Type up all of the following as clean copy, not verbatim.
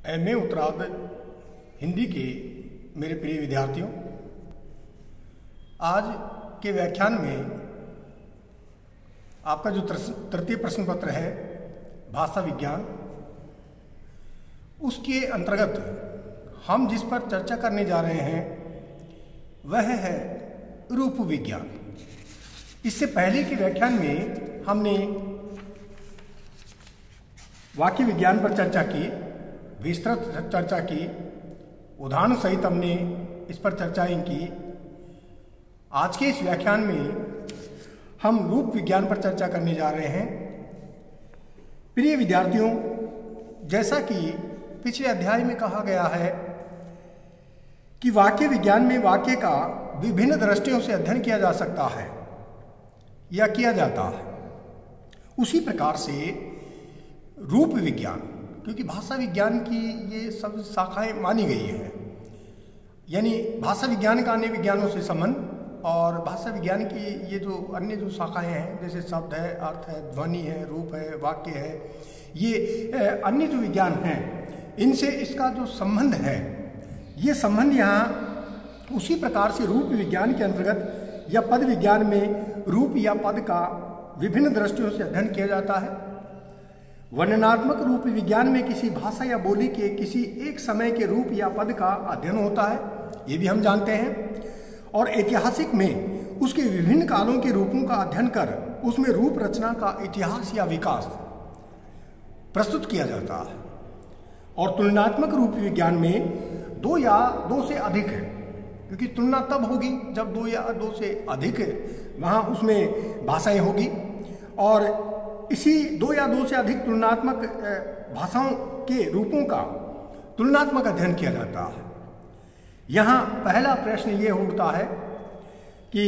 MA उत्तरार्ध हिंदी के मेरे प्रिय विद्यार्थियों, आज के व्याख्यान में आपका जो तृतीय प्रश्न पत्र है भाषा विज्ञान, उसके अंतर्गत हम जिस पर चर्चा करने जा रहे हैं वह है रूप विज्ञान। इससे पहले के व्याख्यान में हमने वाक्य विज्ञान पर चर्चा की, विस्तृत चर्चा की, उदाहरण सहित हमने इस पर चर्चाएं की। आज के इस व्याख्यान में हम रूप विज्ञान पर चर्चा करने जा रहे हैं। प्रिय विद्यार्थियों, जैसा कि पिछले अध्याय में कहा गया है कि वाक्य विज्ञान में वाक्य का विभिन्न दृष्टियों से अध्ययन किया जा सकता है या किया जाता है, उसी प्रकार से रूप विज्ञान, क्योंकि भाषा विज्ञान की ये सब शाखाएं मानी गई हैं, यानी भाषा विज्ञान का अन्य विज्ञानों से संबंध और भाषा विज्ञान की ये जो अन्य जो शाखाएं हैं, जैसे शब्द है, अर्थ है, ध्वनि है, रूप है, वाक्य है, ये अन्य जो विज्ञान हैं, इनसे इसका जो संबंध है, ये संबंध यहाँ उसी प्रकार से रूप विज्ञान के अंतर्गत या पद विज्ञान में रूप या पद का विभिन्न दृष्टियों से अध्ययन किया जाता है। वर्णनात्मक रूप विज्ञान में किसी भाषा या बोली के किसी एक समय के रूप या पद का अध्ययन होता है, ये भी हम जानते हैं। और ऐतिहासिक में उसके विभिन्न कालों के रूपों का अध्ययन कर उसमें रूप रचना का इतिहास या विकास प्रस्तुत किया जाता है। और तुलनात्मक रूप विज्ञान में दो या दो से अधिक है, क्योंकि तुलना तब होगी जब दो या दो से अधिक वहाँ उसमें भाषाएं होगी, और इसी दो या दो से अधिक तुलनात्मक भाषाओं के रूपों का तुलनात्मक अध्ययन किया जाता है। यहाँ पहला प्रश्न ये उठता है कि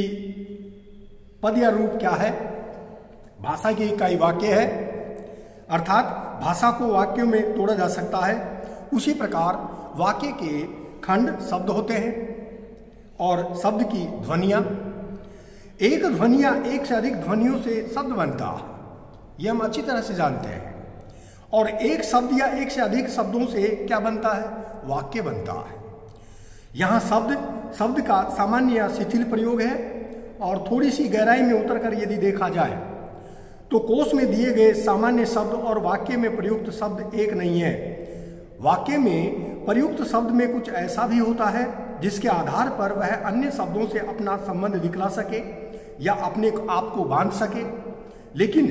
पद या रूप क्या है। भाषा की इकाई वाक्य है, अर्थात भाषा को वाक्यों में तोड़ा जा सकता है। उसी प्रकार वाक्य के खंड शब्द होते हैं और शब्द की ध्वनियाँ, एक ध्वनि या एक से अधिक ध्वनियों से शब्द बनता है, ये हम अच्छी तरह से जानते हैं। और एक शब्द या एक से अधिक शब्दों से क्या बनता है? वाक्य बनता है। यहाँ शब्द का सामान्य या शिथिल प्रयोग है, और थोड़ी सी गहराई में उतरकर यदि देखा जाए तो कोश में दिए गए सामान्य शब्द और वाक्य में प्रयुक्त शब्द एक नहीं है। वाक्य में प्रयुक्त शब्द में कुछ ऐसा भी होता है जिसके आधार पर वह अन्य शब्दों से अपना संबंध दिखला सके या अपने आप को बांध सके, लेकिन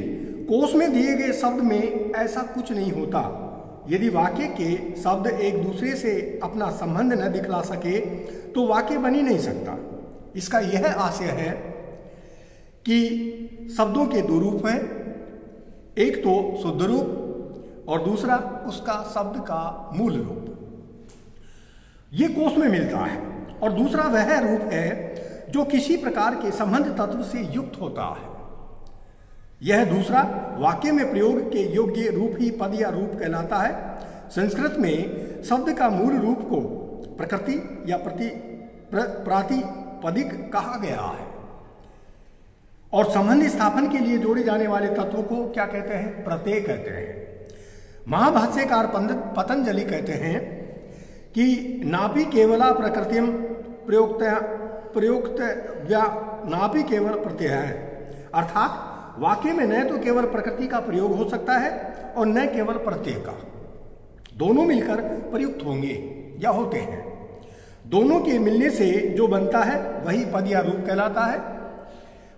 कोश में दिए गए शब्द में ऐसा कुछ नहीं होता। यदि वाक्य के शब्द एक दूसरे से अपना संबंध न दिखला सके तो वाक्य बन ही नहीं सकता। इसका यह आशय है कि शब्दों के दो रूप हैं, एक तो शुद्ध रूप और दूसरा उसका शब्द का मूल रूप, ये कोश में मिलता है। और दूसरा वह रूप है जो किसी प्रकार के संबंध तत्व से युक्त होता है। यह दूसरा वाक्य में प्रयोग के योग्य रूप ही पद या रूप कहलाता है। संस्कृत में शब्द का मूल रूप को प्रकृति या प्रातिपदिक कहा गया है, और संबंध स्थापन के लिए जोड़े जाने वाले तत्वों को क्या कहते हैं? प्रत्यय कहते हैं। महाभाष्यकार पंडित पतंजलि कहते हैं कि नापि केवला प्रकृतिम प्रयुक्त नापि केवल प्रत्यय है, अर्थात वाक्य में न तो केवल प्रकृति का प्रयोग हो सकता है और न केवल प्रत्यय का, दोनों मिलकर प्रयुक्त होंगे या होते हैं। दोनों के मिलने से जो बनता है वही पद या रूप कहलाता है।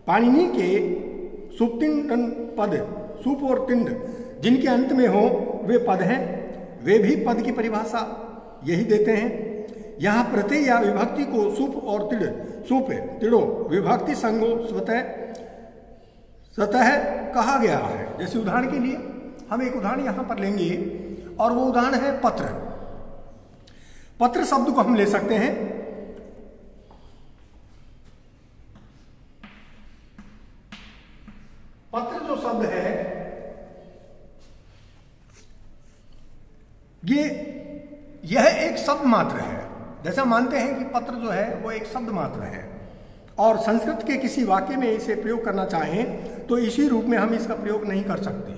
पाणिनि के सुप्तिंडन पद, सुप और तिंड जिनके अंत में हो वे पद हैं, वे भी पद की परिभाषा यही देते हैं। यहाँ प्रत्यय या विभक्ति को सुप और तिड़, सुप तिड़ो विभक्ति संगो स्वतः कहा गया है। जैसे उदाहरण के लिए हम एक उदाहरण यहाँ पर लेंगे, और वो उदाहरण है पत्र। पत्र शब्द को हम ले सकते हैं। पत्र जो शब्द है यह एक शब्द मात्र है। जैसा मानते हैं कि पत्र जो है वो एक शब्द मात्र है, और संस्कृत के किसी वाक्य में इसे प्रयोग करना चाहें तो इसी रूप में हम इसका प्रयोग नहीं कर सकते।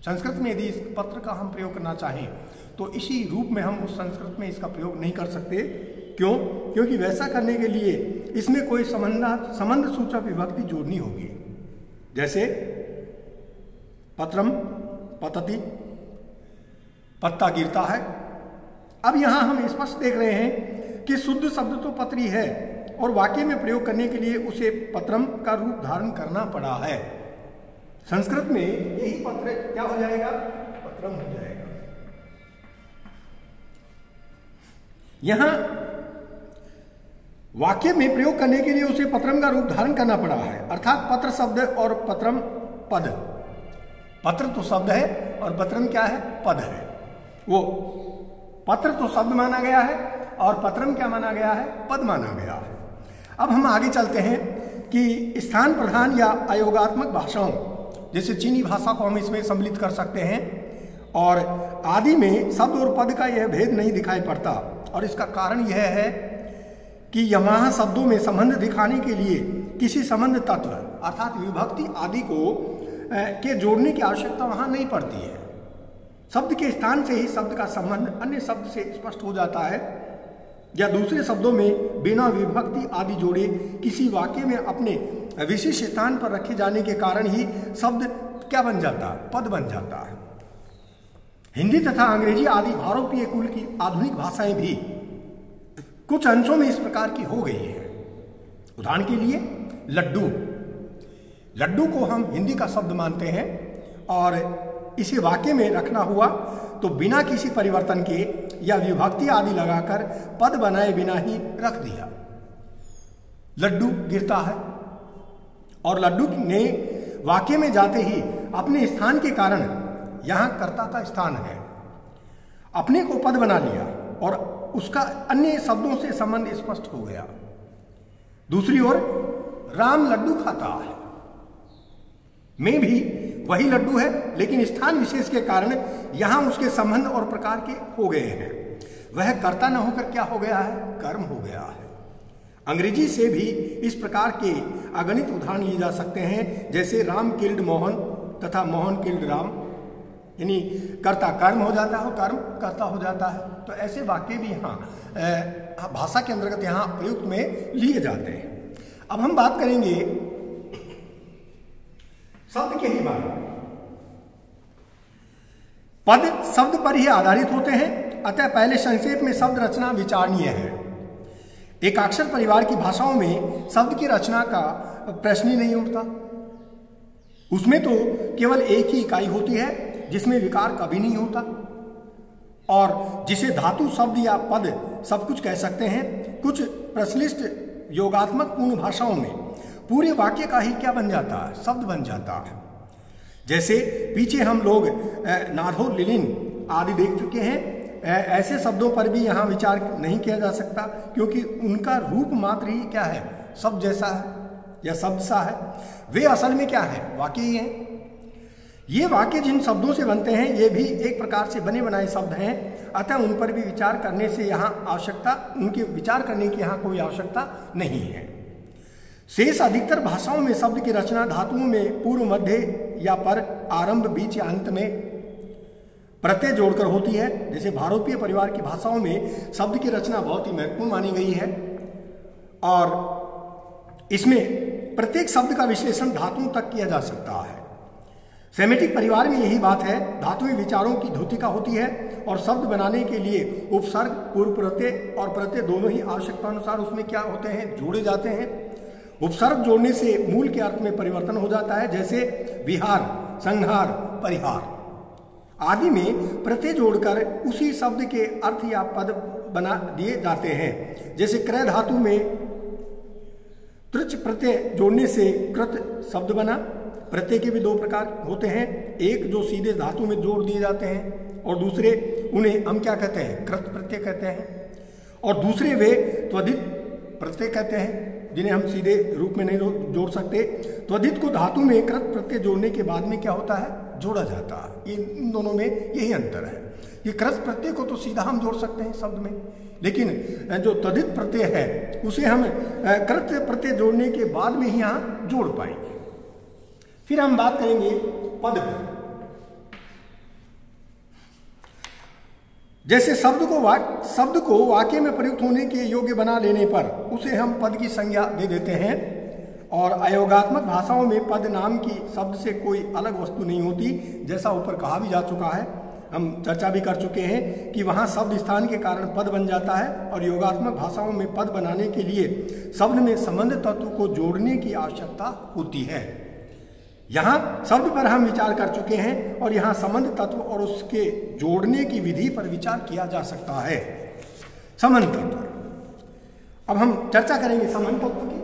संस्कृत में यदि इस पत्र का हम प्रयोग करना चाहें तो इसी रूप में हम उस संस्कृत में इसका प्रयोग नहीं कर सकते। क्यों? क्योंकि वैसा करने के लिए इसमें कोई संबंध सूचक विभक्ति जोड़नी होगी, जैसे पत्रम, पतति, पत्ता गिरता है। अब यहां हम स्पष्ट देख रहे हैं कि शुद्ध शब्द तो पत्री है और वाक्य में प्रयोग करने के लिए उसे पत्रम का रूप धारण करना पड़ा है। संस्कृत में यही पत्र क्या हो जाएगा? पत्रम हो जाएगा। यहां वाक्य में प्रयोग करने के लिए उसे पत्रम का रूप धारण करना पड़ा है, अर्थात पत्र शब्द और पत्रम पद। पत्र तो शब्द है और पत्रम क्या है? पद है। वो पत्र तो शब्द माना गया है और पत्रम क्या माना गया है? पद माना गया है। अब हम आगे चलते हैं कि स्थान प्रधान या अयोगात्मक भाषाओं, जैसे चीनी भाषा को हम इसमें सम्मिलित कर सकते हैं, और आदि में शब्द और पद का यह भेद नहीं दिखाई पड़ता। और इसका कारण यह है कि यहाँ शब्दों में संबंध दिखाने के लिए किसी संबंध तत्व अर्थात विभक्ति आदि को के जोड़ने की आवश्यकता वहाँ नहीं पड़ती है। शब्द के स्थान से ही शब्द का संबंध अन्य शब्द से स्पष्ट हो जाता है, या दूसरे शब्दों में बिना विभक्ति आदि जोड़े किसी वाक्य में अपने विशिष्ट स्थान पर रखे जाने के कारण ही शब्द क्या बन जाता है? पद बन जाता है। हिंदी तथा अंग्रेजी आदि भारतीय कुल की आधुनिक भाषाएं भी कुछ अंशों में इस प्रकार की हो गई है। उदाहरण के लिए लड्डू, लड्डू को हम हिंदी का शब्द मानते हैं और इसे वाक्य में रखना हुआ तो बिना किसी परिवर्तन के या विभक्ति आदि लगाकर पद बनाए बिना ही रख दिया। लड्डू गिरता है और लड्डू ने वाक्य में जाते ही अपने स्थान के कारण, यहां कर्ता का स्थान है, अपने को पद बना लिया और उसका अन्य शब्दों से संबंध स्पष्ट हो गया। दूसरी ओर राम लड्डू खाता है, में भी वही लड्डू है लेकिन स्थान विशेष के कारण यहां उसके संबंध और प्रकार के हो गए हैं। वह कर्ता न होकर क्या हो गया है? कर्म हो गया है। अंग्रेजी से भी इस प्रकार के अगणित उदाहरण लिए जा सकते हैं, जैसे राम किल्ड मोहन तथा मोहन किल्ड राम, यानी कर्ता कर्म हो जाता है और कर्म कर्ता हो जाता है। तो ऐसे वाक्य भी यहाँ भाषा के अंतर्गत यहाँ प्रयुक्त में लिए जाते हैं। अब हम बात करेंगे शब्द के ही बारे में। पद शब्द पर ही आधारित होते हैं, अतः पहले संक्षेप में शब्द रचना विचारणीय है। एकाक्षर परिवार की भाषाओं में शब्द की रचना का प्रश्न ही नहीं उठता। उसमें तो केवल एक ही इकाई होती है जिसमें विकार कभी नहीं होता, और जिसे धातु शब्द या पद सब कुछ कह सकते हैं। कुछ प्रचलित योगात्मक पूर्ण भाषाओं में पूरे वाक्य का ही क्या बन जाता है? शब्द बन जाता है। जैसे पीछे हम लोग नाधो, लिलिन आदि देख चुके हैं। ऐसे शब्दों पर भी यहाँ विचार नहीं किया जा सकता, क्योंकि उनका रूप मात्र ही क्या है? शब्द जैसा है या शब्द सा है। वे असल में क्या है? वाक्य ही हैं। ये वाक्य जिन शब्दों से बनते हैं ये भी एक प्रकार से बने बनाए शब्द हैं, अतः उन पर भी विचार करने से यहाँ आवश्यकता, उनके विचार करने की यहाँ कोई आवश्यकता नहीं है। शेष अधिकतर भाषाओं में शब्द की रचना धातुओं में पूर्व, मध्य या पर, आरंभ, बीच या अंत में प्रत्यय जोड़कर होती है। जैसे भारतीय परिवार की भाषाओं में शब्द की रचना बहुत ही महत्वपूर्ण मानी गई है और इसमें प्रत्येक शब्द का विश्लेषण धातुओं तक किया जा सकता है। सेमेटिक परिवार में यही बात है। धातुएं विचारों की धुतिका होती है और शब्द बनाने के लिए उपसर्ग, पूर्व प्रत्यय और प्रत्यय दोनों ही आवश्यकता अनुसार उसमें क्या होते हैं? जोड़े जाते हैं। उपसर्ग जोड़ने से मूल के अर्थ में परिवर्तन हो जाता है, जैसे विहार, संहार, परिहार आदि में प्रत्यय जोड़कर उसी शब्द के अर्थ या पद बना दिए जाते हैं। जैसे क्रय धातु में तृच प्रत्यय जोड़ने से कृत शब्द बना। प्रत्यय के भी दो प्रकार होते हैं, एक जो सीधे धातु में जोड़ दिए जाते हैं और दूसरे उन्हें हम क्या कहते हैं? कृत प्रत्यय कहते हैं। और दूसरे वे त्वधित प्रत्यय कहते हैं, जिन्हें हम सीधे रूप में नहीं जोड़ सकते। त्वधित को धातु में कृत प्रत्यय जोड़ने के बाद में क्या होता है? जोड़ा जाता है। इन दोनों में यही अंतर है। ये कृत प्रत्यय को तो सीधा हम जोड़ सकते हैं शब्द में, लेकिन जो त्वधित प्रत्यय है उसे हम कृत प्रत्यय जोड़ने के बाद में ही यहाँ जोड़ पाएंगे। फिर हम बात करेंगे पद पर। जैसे शब्द को वाक्य में प्रयुक्त होने के योग्य बना लेने पर उसे हम पद की संज्ञा दे देते हैं। और अयोगात्मक भाषाओं में पद नाम की शब्द से कोई अलग वस्तु नहीं होती, जैसा ऊपर कहा भी जा चुका है, हम चर्चा भी कर चुके हैं कि वहाँ शब्द स्थान के कारण पद बन जाता है। और योगात्मक भाषाओं में पद बनाने के लिए शब्द में संबंध तत्व को जोड़ने की आवश्यकता होती है। यहाँ शब्द पर हम विचार कर चुके हैं और यहाँ संबंध तत्व और उसके जोड़ने की विधि पर विचार किया जा सकता है। संबंध तत्व, अब हम चर्चा करेंगे संबंध तत्व की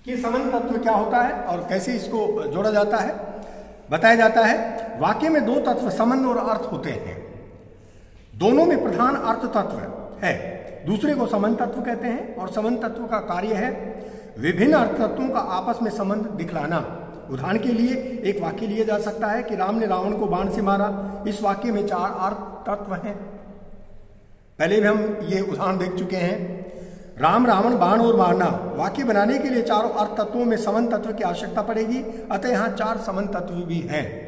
कि संबंध तत्व क्या होता है और कैसे इसको जोड़ा जाता है। बताया जाता है वाक्य में दो तत्व संबंध और अर्थ होते हैं, दोनों में प्रधान अर्थ तत्व है, दूसरे को संबंध तत्व कहते हैं। और संबंध तत्व का कार्य है विभिन्न अर्थ तत्वों का आपस में संबंध दिखलाना। उदाहरण के लिए एक वाक्य लिया जा सकता है कि राम ने रावण को बाण से मारा। इस वाक्य में 4 अर्थ तत्व हैं, पहले भी हम ये उदाहरण देख चुके हैं। राम रावण बाण और मारना, वाक्य बनाने के लिए चारों अर्थ तत्वों में संबंध तत्व की आवश्यकता पड़ेगी, अतः यहाँ 4 संबंध तत्व भी हैं।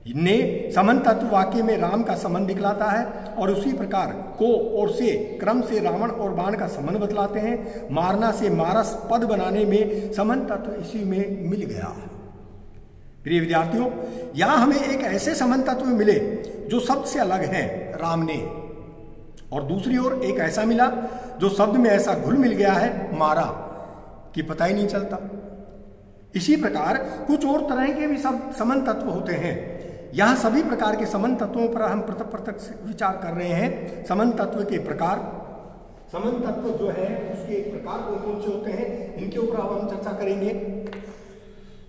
ने संबंध तत्व वाक्य में राम का संबंध दिखलाता है और उसी प्रकार को और से क्रम से रावण और बाण का संबंध बतलाते हैं। मारना से मारस पद बनाने में संबंध तत्व इसी में मिल गया। प्रिय विद्यार्थियों, यहाँ हमें एक ऐसे संबंध तत्व मिले जो शब्द से अलग हैं राम ने, और दूसरी ओर एक ऐसा मिला जो शब्द में ऐसा घुल मिल गया है मारा कि पता ही नहीं चलता। इसी प्रकार कुछ और तरह के भी सब संबंध तत्व होते हैं। यहाँ सभी प्रकार के संबंध तत्वों पर हम पृथक पृथक विचार कर रहे हैं। संबंध तत्व के प्रकार, संबंध तत्व जो है उसके प्रकार कौन कौन से होते हैं, इनके ऊपर अब हम चर्चा करेंगे।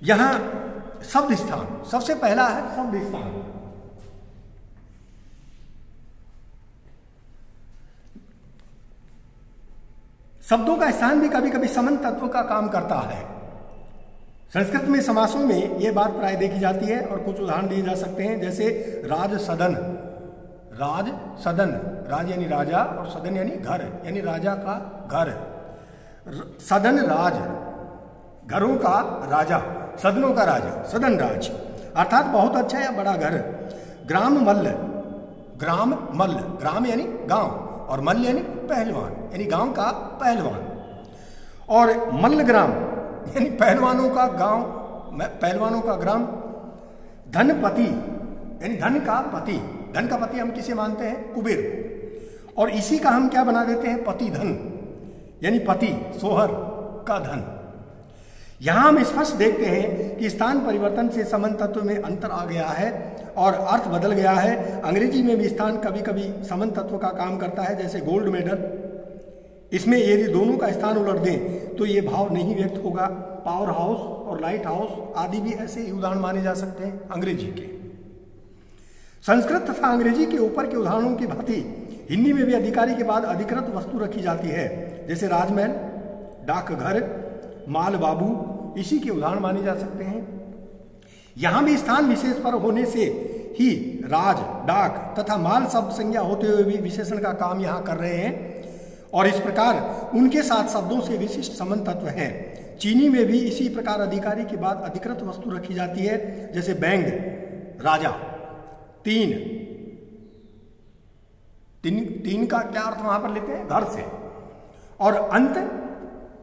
यहाँ शब्द स्थान, सबसे पहला है शब्द स्थान। शब्दों का स्थान भी कभी कभी संबंध तत्व का काम करता है। संस्कृत में समासों में यह बात प्राय देखी जाती है और कुछ उदाहरण दिए जा सकते हैं, जैसे राज सदन। राज सदन, राज यानी राजा और सदन यानी घर, यानी राजा का घर। सदन राज, घरों का राजा, सदनों का राजा, सदन राज अर्थात बहुत अच्छा या बड़ा घर। ग्राम मल्ल, ग्राम मल्ल, ग्राम यानी गांव और मल्ल यानी पहलवान, यानी गांव का पहलवान। और मल्ल ग्राम यानी पहलवानों का गांव, पहलवानों का ग्राम। धनपति यानी धन का पति, धन का पति हम किसे मानते हैं, कुबेर। और इसी का हम क्या बना देते हैं, पति धन, यानी पति सोहर का धन। यहां हम स्पष्ट देखते हैं कि स्थान परिवर्तन से संबंध तत्व में अंतर आ गया है और अर्थ बदल गया है। अंग्रेजी में भी स्थान कभी कभी संबंध तत्व का काम करता है, जैसे गोल्ड मेडल। इसमें यदि दोनों का स्थान उलट दें तो ये भाव नहीं व्यक्त होगा। पावर हाउस और लाइट हाउस आदि भी ऐसे ही उदाहरण माने जा सकते हैं अंग्रेजी के। संस्कृत तथा अंग्रेजी के ऊपर के उदाहरणों की भांति हिंदी में भी अधिकारी के बाद अधिकृत वस्तु रखी जाती है, जैसे राजमहल, डाकघर, माल बाबू, इसी के उदाहरण माने जा सकते हैं। यहां भी स्थान विशेष पर होने से ही राज, डाक तथा माल शब्द संज्ञा होते हुए भी विशेषण का काम यहां कर रहे हैं और इस प्रकार उनके साथ शब्दों से विशिष्ट संबंध तत्व हैं। चीनी में भी इसी प्रकार अधिकारी के बाद अधिकृत वस्तु रखी जाती है, जैसे बैंग राजा, तीन का क्या अर्थ वहां पर लेते हैं, घर से। और अंत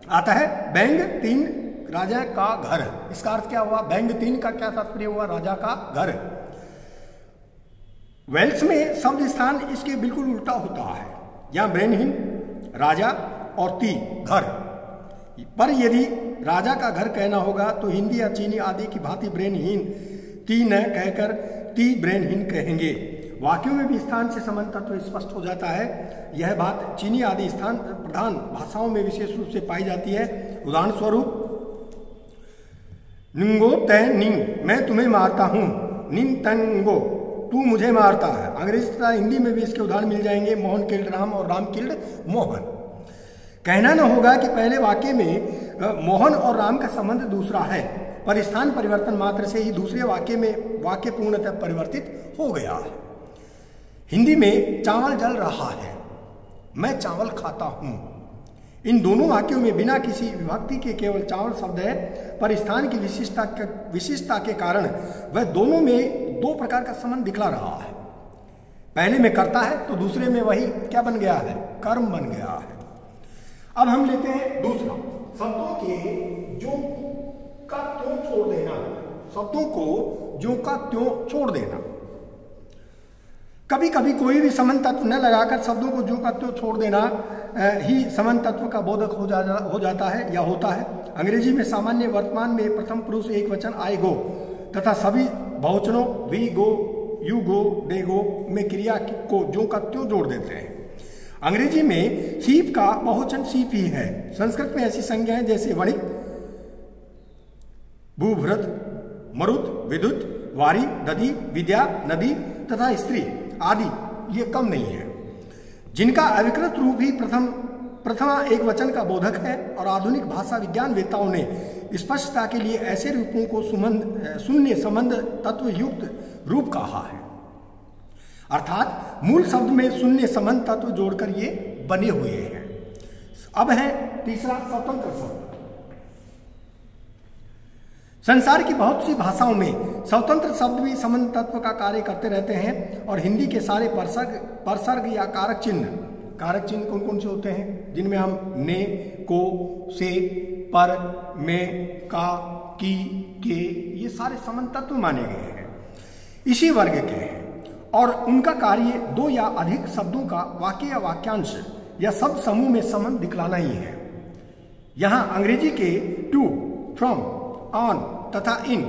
आता है बैंग तीन राजा का घर, इसका अर्थ क्या हुआ, बैंग तीन का क्या तात्पर्य हुआ, राजा का घर। वेल्स में शब्द स्थान इसके बिल्कुल उल्टा होता है, यहां ब्रेनहीन राजा और ती घर। पर यदि राजा का घर कहना होगा तो हिंदी या चीनी आदि की भांति ब्रेनहीन ती न कहकर ती ब्रेनहीन कहेंगे। वाक्यों में भी स्थान से संबंध तत्व स्पष्ट हो जाता है। यह बात चीनी आदि स्थान प्रधान भाषाओं में विशेष रूप से पाई जाती है। उदाहरण स्वरूप, निंगो तय निंग, मैं तुम्हें मारता हूं, निंग तंगो, तू मुझे मारता है। अंग्रेजी तथा हिंदी में भी इसके उदाहरण मिल जाएंगे, मोहन किल्ड राम और राम किल्ड मोहन। कहना न होगा कि पहले वाक्य में मोहन और राम का संबंध दूसरा है, पर स्थान परिवर्तन मात्र से ही दूसरे वाक्य में वाक्य पूर्णतः परिवर्तित हो गया है। हिंदी में चावल जल रहा है, मैं चावल खाता हूं। इन दोनों वाक्यों में बिना किसी विभक्ति के केवल चावल शब्द है, पर स्थान की विशिष्टता के कारण वह दोनों में दो प्रकार का संबंध दिखला रहा है। पहले में कर्ता है तो दूसरे में वही क्या बन गया है, कर्म बन गया है। अब हम लेते हैं दूसरा, शब्दों के जो का त्यों छोड़ देना। शब्दों को जो का त्यों छोड़ देना। कभी कभी कोई भी समन तत्व न लगाकर शब्दों को जो का त्यों छोड़ देना ही समन तत्व का बोधक हो जाता है या होता है। अंग्रेजी में सामान्य वर्तमान में प्रथम पुरुष एक वचन आई गो तथा सभी बहुवचनों वी गो, यू गो, दे गो में क्रिया को जो का त्यों जोड़ देते हैं। अंग्रेजी में सीप का बहुवचन सीप ही है। संस्कृत में ऐसी संज्ञाएं जैसे वणिक, भूभृत, मरुत, विद्युत, वारी, दधि, विद्या, नदी तथा स्त्री आदि ये कम नहीं है, जिनका अविकृत रूप ही प्रथमा एक वचन का बोधक है। और आधुनिक भाषा विज्ञान वेत्ताओं ने स्पष्टता के लिए ऐसे रूपों को शून्य संबंध तत्व युक्त रूप कहा है, अर्थात मूल शब्द में शून्य संबंध तत्व जोड़कर ये बने हुए हैं। अब है तीसरा, स्वतंत्र शब्द। संसार की बहुत सी भाषाओं में स्वतंत्र शब्द भी संबंध तत्व का कार्य करते रहते हैं और हिंदी के सारे परसर्ग या कारक चिन्ह कौन कौन से होते हैं, जिनमें हम ने, को, से, पर, में, का, की, के, ये सारे संबंध तत्व माने गए हैं, इसी वर्ग के हैं और उनका कार्य दो या अधिक शब्दों का वाक्य या वाक्यांश या शब्द समूह में संबंध दिखलाना ही है। यहाँ अंग्रेजी के टू, फ्रॉम, ऑन तथा इन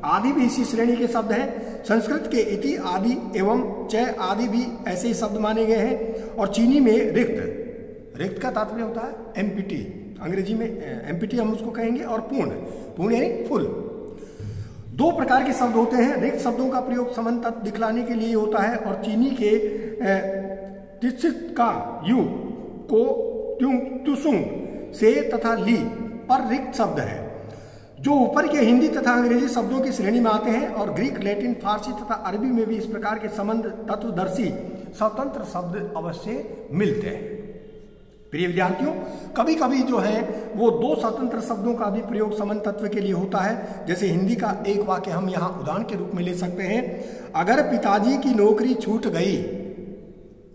आदि भी इसी श्रेणी के शब्द हैं। संस्कृत के इति आदि एवं च आदि भी ऐसे ही शब्द माने गए हैं। और चीनी में रिक्त का तात्पर्य होता है एम्प्टी, अंग्रेजी में एम्प्टी हम उसको कहेंगे, और पूर्ण यानी फुल। दो प्रकार के शब्द होते हैं। रिक्त शब्दों का प्रयोग संबंध तत्व दिखलाने के लिए होता है और चीनी के तित्सित का यू को तुसुंग से तथा ली पर रिक्त शब्द है, जो ऊपर के हिंदी तथा अंग्रेजी शब्दों की श्रेणी में आते हैं। और ग्रीक, लैटिन, फारसी तथा अरबी में भी इस प्रकार के संबंध तत्वदर्शी स्वतंत्र शब्द अवश्य मिलते हैं। प्रिय विद्यार्थियों, कभी कभी जो है वो दो स्वतंत्र शब्दों का भी प्रयोग संबंध तत्व के लिए होता है। जैसे हिंदी का एक वाक्य हम यहाँ उदाहरण के रूप में ले सकते हैं, अगर पिताजी की नौकरी छूट गई।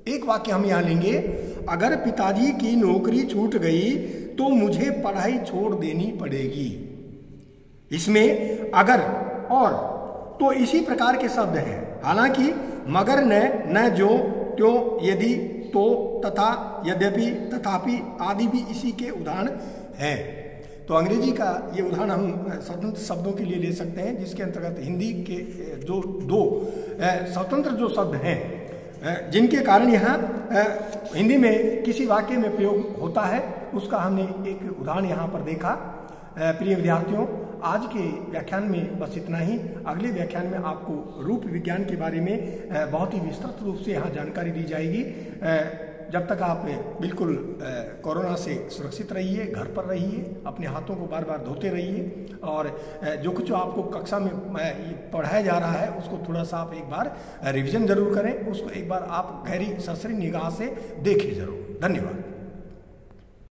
एक वाक्य हम यहाँ लेंगे, अगर पिताजी की नौकरी छूट गई तो मुझे पढ़ाई छोड़ देनी पड़ेगी। इसमें अगर और तो इसी प्रकार के शब्द हैं। हालांकि मगर, न, जो, त्यों, यदि, तो, तथा, यद्यपि, तथापि आदि भी इसी के उदाहरण हैं। तो अंग्रेजी का ये उदाहरण हम स्वतंत्र शब्दों के लिए ले सकते हैं, जिसके अंतर्गत हिंदी के जो दो स्वतंत्र जो शब्द हैं, जिनके कारण यहाँ हिंदी में किसी वाक्य में प्रयोग होता है, उसका हमने एक उदाहरण यहाँ पर देखा। प्रिय विद्यार्थियों, आज के व्याख्यान में बस इतना ही। अगले व्याख्यान में आपको रूप विज्ञान के बारे में बहुत ही विस्तृत रूप से यहाँ जानकारी दी जाएगी। जब तक आप बिल्कुल कोरोना से सुरक्षित रहिए, घर पर रहिए, अपने हाथों को बार बार धोते रहिए और जो कुछ आपको कक्षा में पढ़ाया जा रहा है उसको थोड़ा सा आप एक बार रिवीजन जरूर करें, उसको एक बार आप गहरी सरसरी निगाह से देखें जरूर। धन्यवाद।